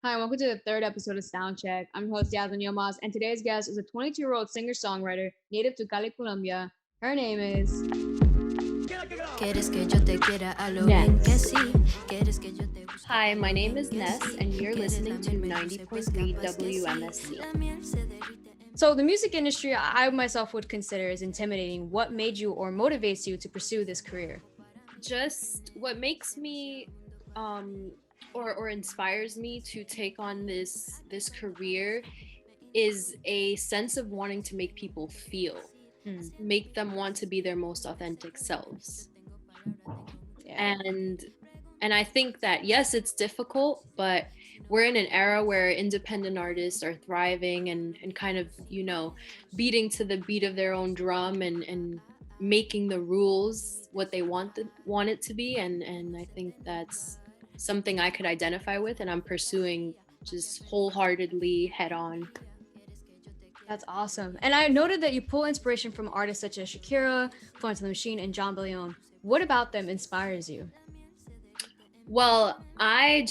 Hi, and welcome to the third episode of Soundcheck. I'm your host, Yasmin Yilmaz, and today's guest is a 22-year-old singer-songwriter native to Cali, Colombia. Her name is ¿Quieres que yo te quiera a lo bien que Ness. sí? ¿Quieres que yo te busque Hi, a lo my name bien is que Ness, sí? and you're ¿Quieres listening to lamerme el dulce 90.3 pescado? Es que sí, WMSC. la miel se derrite en So, the music industry, I myself would consider is intimidating. What made you or motivates you to pursue this career? Just what makes me or inspires me to take on this career is a sense of wanting to make people feel, make them want to be their most authentic selves. Yeah. And I think that yes, it's difficult, but we're in an era where independent artists are thriving and kind of, beating to the beat of their own drum and making the rules what they want it to be. And I think that's something I could identify with, and I'm pursuing just wholeheartedly head on. That's awesome. And I noted that you pull inspiration from artists such as Shakira, Florence and the Machine, and John Bellion. What about them inspires you? Well, I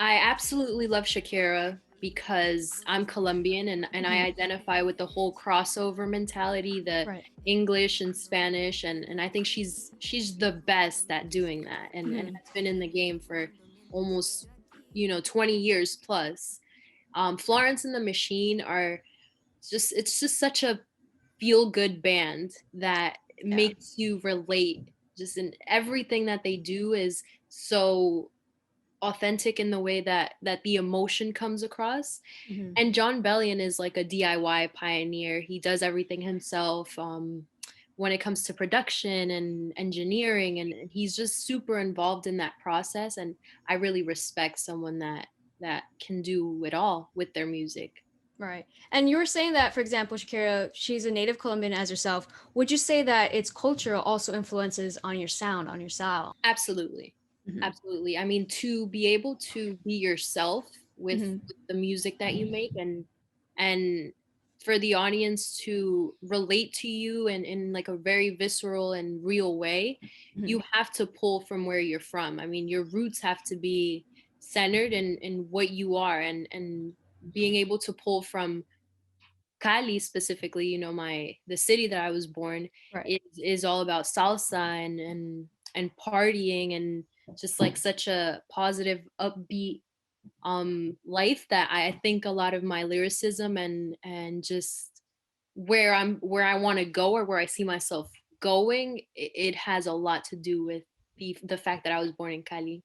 absolutely love Shakira because I'm Colombian and I identify with the whole crossover mentality, the Right. English and Spanish, and I think she's the best at doing that, and has been in the game for almost 20 years plus. Florence and the Machine are it's just such a feel good band that makes you relate. Just in everything that they do is so authentic in the way that the emotion comes across. And John Bellion is like a DIY pioneer. He does everything himself, when it comes to production and engineering, and he's just super involved in that process, and I really respect someone that can do it all with their music. Right. And you were saying that, for example, Shakira, she's a native Colombian as herself. Would you say that its culture also influences on your sound, on your style? Absolutely. Absolutely. I mean, to be able to be yourself with the music that you make, and for the audience to relate to you in like a very visceral and real way, you have to pull from where you're from. I mean, your roots have to be centered in what you are, and being able to pull from Cali specifically, the city that I was born, Right. is all about salsa and partying, and just like such a positive, upbeat life, that I think a lot of my lyricism and just where I want to go, or where I see myself going, it has a lot to do with the fact that I was born in Cali.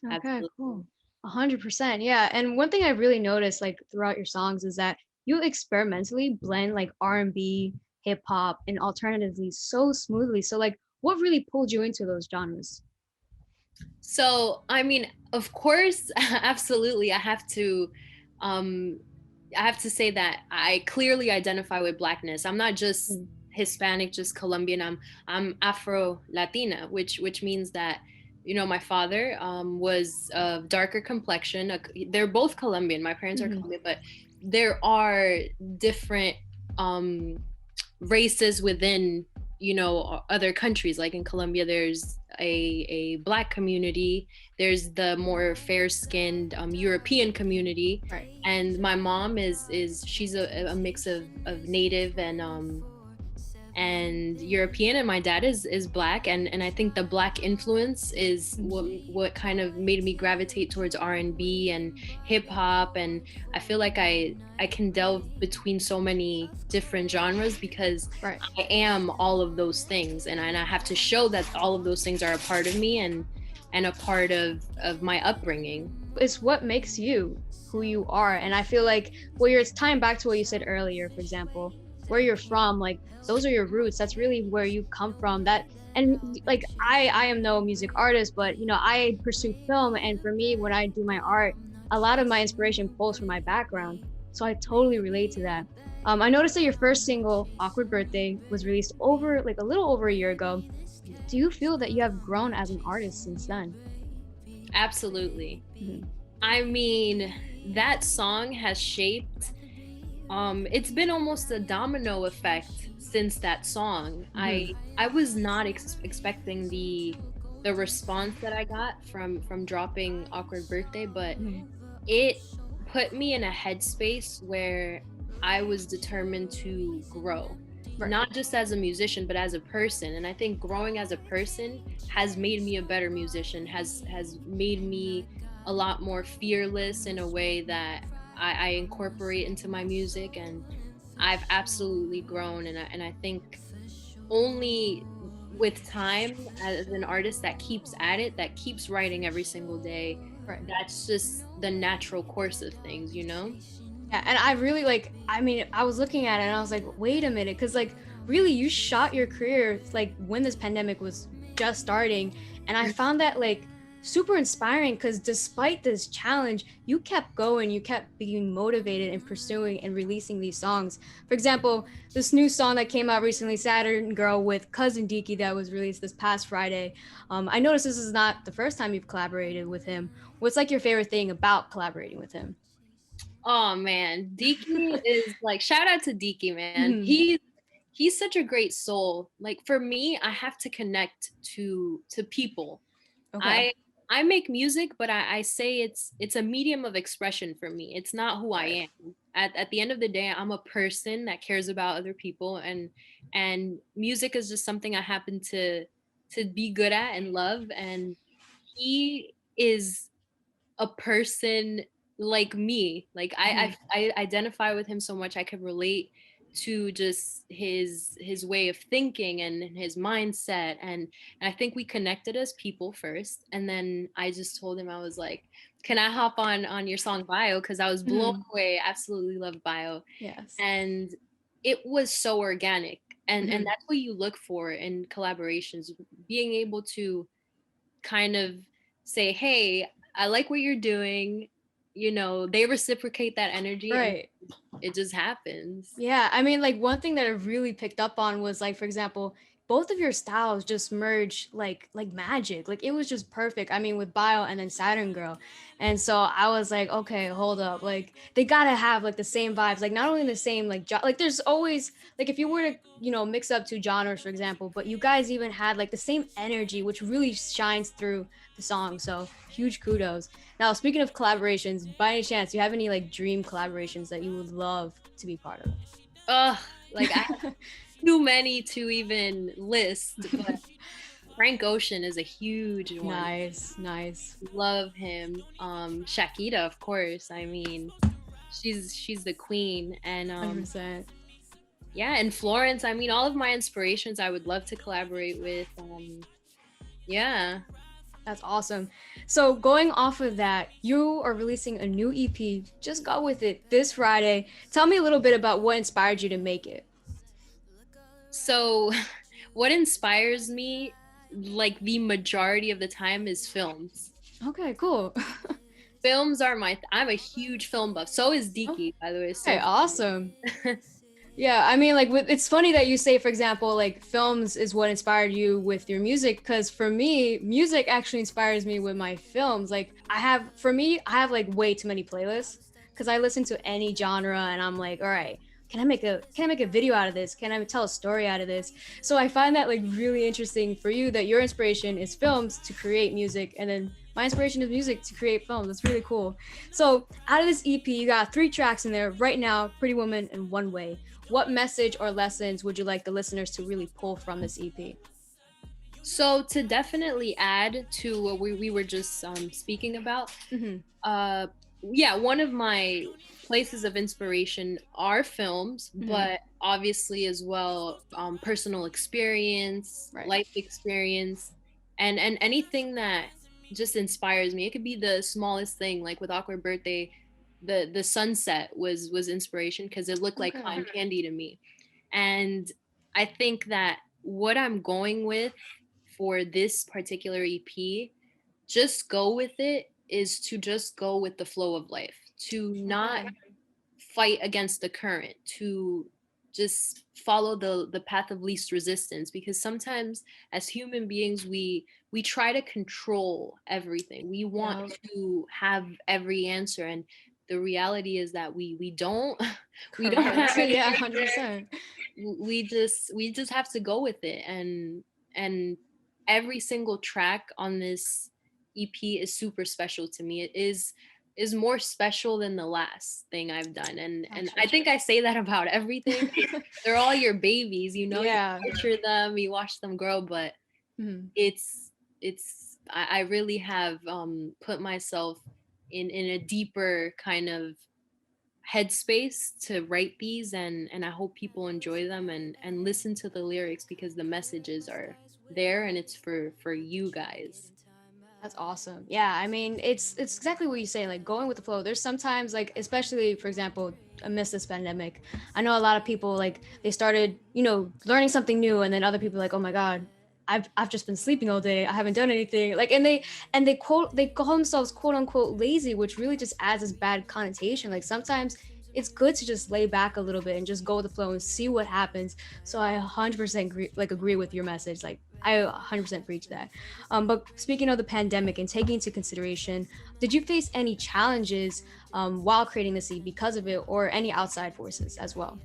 Okay, Absolutely. cool. 100%. Yeah. And one thing I really noticed like throughout your songs is that you experimentally blend like R&B, hip hop, and alternatively so smoothly. So like what really pulled you into those genres? So, I mean, of course, absolutely. Um, I have to say that I clearly identify with Blackness. I'm not just Hispanic, just Colombian. I'm Afro Latina, which means that, my father was of darker complexion. They're both Colombian. My parents are Colombian, but there are different races within other countries. Like in Colombia, there's a Black community, there's the more fair skinned European community, Right. and my mom is she's a mix of native and European, and my dad is Black, and I think the Black influence is what kind of made me gravitate towards R&B and hip hop, and I feel like I can delve between so many different genres because Right. I am all of those things, and I have to show that all of those things are a part of me and a part of my upbringing. It's what makes you who you are. And I feel like it's tying back to what you said earlier, for example, where you're from, like those are your roots. That's really where you come from. That and like I am no music artist, but I pursue film, and for me, when I do my art, a lot of my inspiration pulls from my background. So I totally relate to that. I noticed that your first single, Awkward Birthday, was released over like a little over a year ago. Do you feel that you have grown as an artist since then? Absolutely. I mean, that song has shaped, it's been almost a domino effect since that song. I was not expecting the response that I got from dropping Awkward Birthday, but it put me in a headspace where I was determined to grow, Right. not just as a musician, but as a person. And I think growing as a person has made me a better musician, has made me a lot more fearless in a way that I incorporate into my music. And I've absolutely grown. And I think only with time, as an artist that keeps at it, that keeps writing every single day, Right. that's just the natural course of things, you know? Yeah, and I really like, I mean, I was looking at it and I was like, wait a minute, because like really you shot your career like when this pandemic was just starting. And I found that like super inspiring because despite this challenge, you kept going, you kept being motivated and pursuing and releasing these songs. For example, this new song that came out recently, Saturn Girl with Cousin Deaky, that was released this past Friday. I noticed this is not the first time you've collaborated with him. What's like your favorite thing about collaborating with him? Oh man, Deaky is like, shout out to Deaky, man. Mhm. He's such a great soul. Like for me, I have to connect to people. Okay. I make music, but I say it's a medium of expression for me. It's not who I Right. am. At the end of the day, I'm a person that cares about other people, and music is just something I happen to be good at and love. And he is a person like me. Like Mhm. I identify with him so much. I could relate to just his way of thinking and his mindset. And I think we connected as people first. And then I just told him, I was like, can I hop on your song Bio? Because I was blown Mhm. away. Absolutely love Bio. Yes. And it was so organic. And Mhm. that's what you look for in collaborations, being able to kind of say, hey, I like what you're doing. You know, they reciprocate that energy, and Right. it just happens. Yeah, I mean, like one thing that I really picked up on was like, for example, both of your styles just merge like magic. Like it was just perfect. I mean, with Bio and then Saturn Girl, and so I was like, okay, hold up, like they gotta have like the same vibes. Like not only the same like there's always like if you were to mix up two genres, for example, but you guys even had like the same energy, which really shines through the song. So huge kudos. Now, speaking of collaborations, by any chance, do you have any like dream collaborations that you would love to be part of? Ugh, like I have too many to even list, but Frank Ocean is a huge one. Nice, nice. Love him. Shakira, of course. I mean, she's the queen. And 100%. yeah, and Florence. I mean, all of my inspirations I would love to collaborate with. Yeah. That's awesome. So, going off of that, you are releasing a new EP. Just go with it this Friday. Tell me a little bit about what inspired you to make it. So, what inspires me, like the majority of the time, is films. Okay, cool. Films are I'm a huge film buff. So is Deaky, by the way. Okay, So awesome. Yeah, I mean, like, it's funny that you say, for example, like, films is what inspired you with your music, because for me, music actually inspires me with my films. Like, I have like way too many playlists because I listen to any genre, and I'm like, all right, can I make a video out of this? Can I tell a story out of this? So I find that like really interesting for you that your inspiration is films to create music, and then my inspiration is music to create films. It's really cool. So out of this EP, you got 3 tracks in there right now: Pretty Woman and One Way. What message or lessons would you like the listeners to really pull from this EP? so to definitely add to what we were just speaking about, Mm-hmm. uh yeah, one of my places of inspiration are films, Mm-hmm. but obviously as well, personal experience, Right. life experience, and anything that just inspires me. It could be the smallest thing, like with Awkward Birthday, the sunset was inspiration because it looked like Okay. cotton candy to me. And I think that what I'm going with for this particular EP, just go with it, is to just go with the flow of life, to not Okay. fight against the current, to just follow the path of least resistance. Because sometimes as human beings, we try to control everything. We want Yeah. to have every answer, and the reality is that we don't we don't Correct. have any Yeah, answer. 100%. We just have to go with it. And every single track on this EP is super special to me. It is is more special than the last thing I've done. And I think I say that about everything. They're all your babies, you know, Yeah. you nurture them, you watch them grow, but I really have put myself in a deeper kind of headspace to write these, and I hope people enjoy them and listen to the lyrics, because the messages are there and it's for you guys. That's awesome. Yeah, I mean, it's exactly what you say, like going with the flow. There's sometimes like, especially for example, amidst this pandemic, I know a lot of people like they started, you know, learning something new, and then other people are like, oh my God, I've just been sleeping all day. I haven't done anything. Like, and they call themselves quote unquote lazy, which really just adds this bad connotation. Like sometimes it's good to just lay back a little bit and just go with the flow and see what happens. So I 100% agree with your message. Like I 100% preach that. But speaking of the pandemic and taking into consideration, did you face any challenges while creating the seed because of it, or any outside forces as well?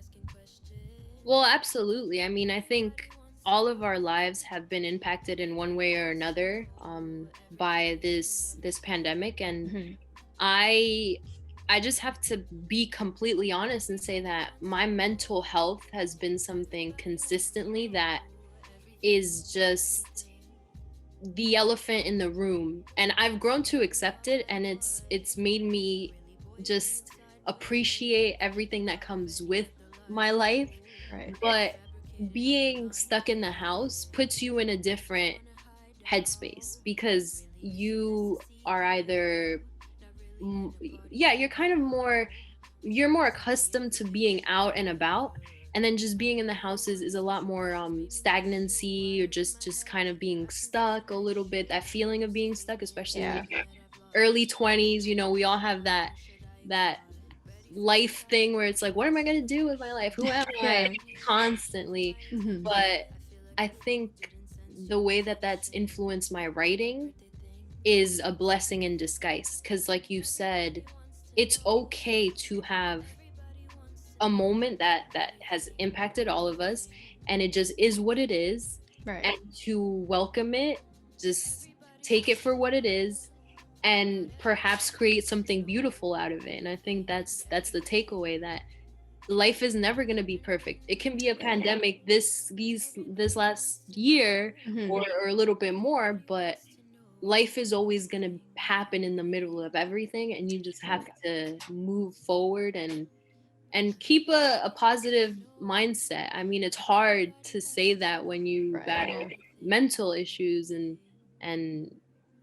Well, absolutely. I mean, I think all of our lives have been impacted in one way or another by this pandemic, and Mhm. I I just have to be completely honest and say that my mental health has been something consistently that is just the elephant in the room, and I've grown to accept it, and it's made me just appreciate everything that comes with my life. Right. But being stuck in the house puts you in a different headspace, because you are either mm, yeah, you're kind of more, you're more accustomed to being out and about, and then just being in the house is a lot more stagnancy, or just kind of being stuck a little bit, that feeling of being stuck, especially Yeah. in your early 20s. You know, we all have that life thing where it's like, what am I going to do with my life, who am I, Yeah. constantly. Mhm. But I think the way that that's influenced my writing is a blessing in disguise, because like you said, it's okay to have a moment that has impacted all of us, and it just is what it is, Right. and to welcome it, just take it for what it is, and perhaps create something beautiful out of it. And I think that's the takeaway, that life is never going to be perfect. It can be a Yeah. pandemic this last year, Mhm. or a little bit more, but life is always going to happen in the middle of everything, and you just have Right. to move forward and keep a positive mindset. I mean, it's hard to say that when you Right. battle Yeah. mental issues and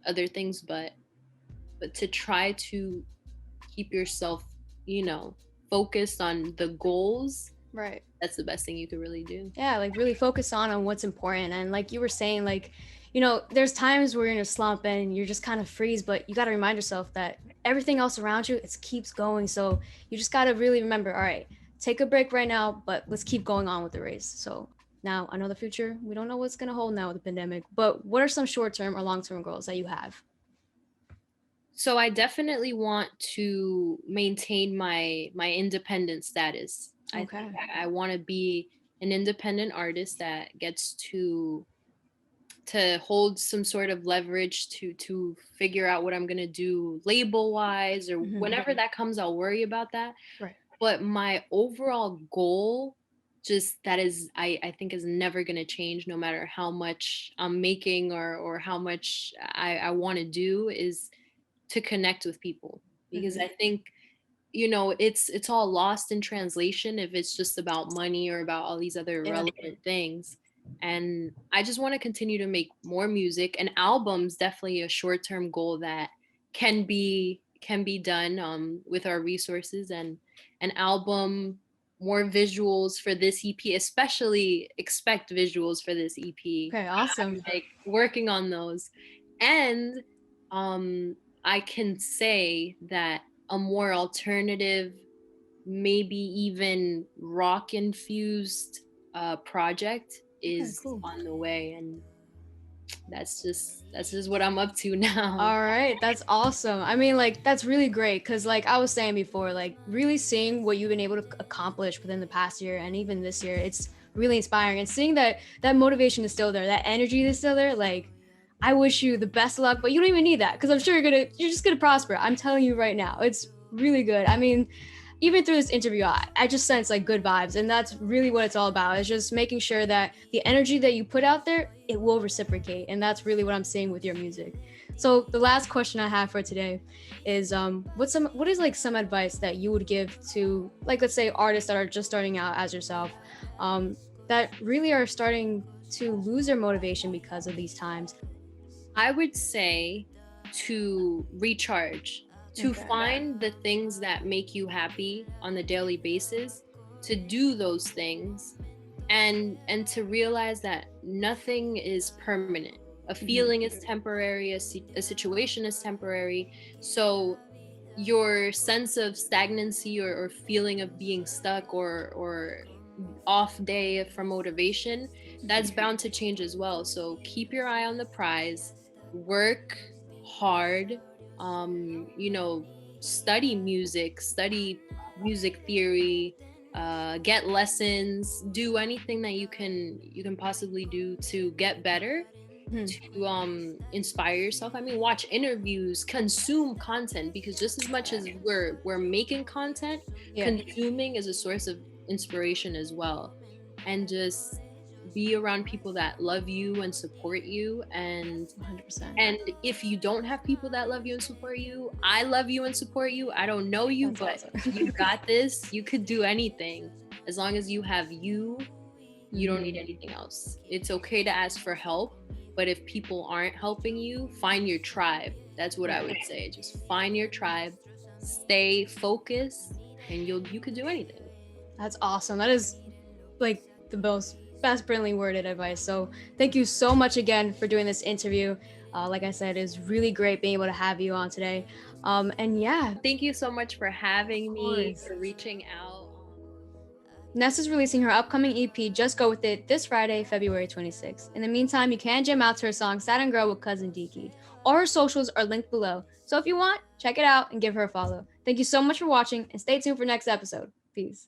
other things, but to try to keep yourself, you know, focused on the goals, Right. that's the best thing you could really do. Yeah, like really focus on what's important. And like you were saying, like, you know, there's times where you're in a slump and you're just kind of freeze, but you got to remind yourself that everything else around you, it keeps going. So you just got to really remember, all right, take a break right now, but let's keep going on with the race. So now I know the future, we don't know what's going to hold now with the pandemic, but what are some short-term or long-term goals that you have? So I definitely want to maintain my independent status. I Okay. think I want to be an independent artist that gets to hold some sort of leverage to figure out what I'm going to do label wise, or Mhm. whenever that comes, I'll worry about that. Right. But my overall goal, just that is, I think is never going to change, no matter how much I'm making, or how much I want to do, is to connect with people. Because Mhm. I think, you know, it's all lost in translation if it's just about money or about all these other Yeah. relevant things. And I just want to continue to make more music. And albums, definitely a short-term goal that can be done with our resources, and an album, more visuals for this EP, especially expect visuals for this EP. Okay, awesome. Like working on those. And um I can say that a more alternative, maybe even rock infused project Okay, is cool. on the way, and that's just what I'm up to now. All right, that's awesome. I mean, like, that's really great because, like I was saying before, like, really seeing what you've been able to accomplish within the past year and even this year, it's really inspiring. And seeing that motivation is still there, that energy is still there, like, I wish you the best of luck, but you don't even need that because I'm sure you're just gonna prosper. I'm telling you right now, it's really good. I mean, even through this interview, I just sense like good vibes, and that's really what it's all about. It's just making sure that the energy that you put out there, it will reciprocate, and that's really what I'm seeing with your music. So the last question I have for today is, what is like some advice that you would give to, like, let's say artists that are just starting out as yourself, that really are starting to lose their motivation because of these times? I would say to recharge, to find the things that make you happy on a daily basis, to do those things, and to realize that nothing is permanent. A feeling is temporary, a situation is temporary. So your sense of stagnancy or feeling of being stuck or off day from motivation, that's bound to change as well. So keep your eye on the prize, work hard, you know, study music theory, get lessons, do anything that you can possibly do to get better, to inspire yourself. I mean, watch interviews, consume content, because just as much as we're making content, consuming is a source of inspiration as well. And just be around people that love you and support you. And 100%. and if you don't have people that love you and support you, I love you and support you. I don't know you, That's but awesome. you got this. You could do anything. As long as you have you don't need anything else. It's okay to ask for help, but if people aren't helping you, find your tribe. That's what I would say. Just find your tribe, stay focused, and you could do anything. That's awesome. That is like the best brilliantly worded advice. So thank you so much again for doing this interview. Like I said, it's really great being able to have you on today. And yeah, thank you so much for having me, for reaching out. Ness is releasing her upcoming EP, Just Go With It, this Friday, February 26th. In the meantime, you can jam out to her song, Saturn Girl with Cousin Diki. All her socials are linked below. So if you want, check it out and give her a follow. Thank you so much for watching, and stay tuned for next episode. Peace.